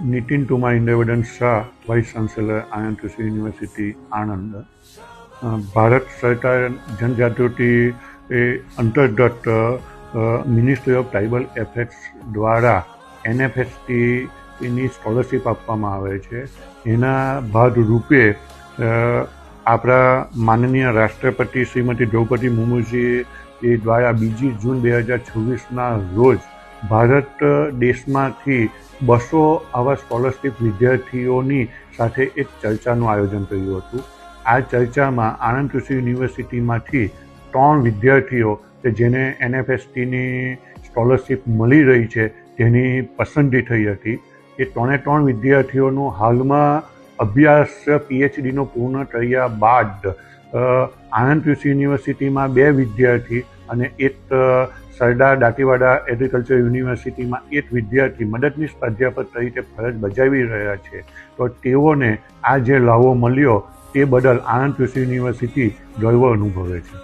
Nitin ટુમા ઇન્દ્રવર્ધન Shah, vice chancellor Anand કૃષિ university Anand. Bharat સરકાર જનજાગૃતિ અંતર્ગત મિનિસ્ટ્રી ઓફ ટ્રાઇબલ એફેર્સ દ્વારા NFSTની સ્કોલરશીપ આપવામાં આવે છે. એના ભાગરૂપે આપણા માનનીય રાષ્ટ્રપતિ શ્રીમતી દ્રૌપદી મુર્મુજી દ્વારા 2 જૂન 2026ના રોજ ભારત દેશમાંથી 200 આવા સ્કોલરશીપ વિદ્યાર્થીઓની સાથે એક ચર્ચાનું આયોજન કર્યું હતું. આ ચર્ચામાં આણંદ કૃષિ યુનિવર્સિટીમાંથી 3 વિદ્યાર્થીઓ કે જેને NFSTની સ્કોલરશીપ મળી રહી છે તેની પસંદગી થઈ હતી. એ 3 વિદ્યાર્થીઓનું હાલમાં અભ્યાસ PhDનો પૂર્ણ કર્યા બાદ આણંદ કૃષિ યુનિવર્સિટીમાં 2 વિદ્યાર્થી અને એક સરદાર દાંતીવાડા એગ્રીકલ્ચર યુનિવર્સિટીમાં 1 વિદ્યાર્થી મદદનીશ અધ્યાપક તરીકે ફરજ બજાવી રહ્યા છે. તો તેઓને આ જે લાવો મળ્યો તે બદલ આણંદ કૃષિ યુનિવર્સિટી ગર્વ અનુભવે છે.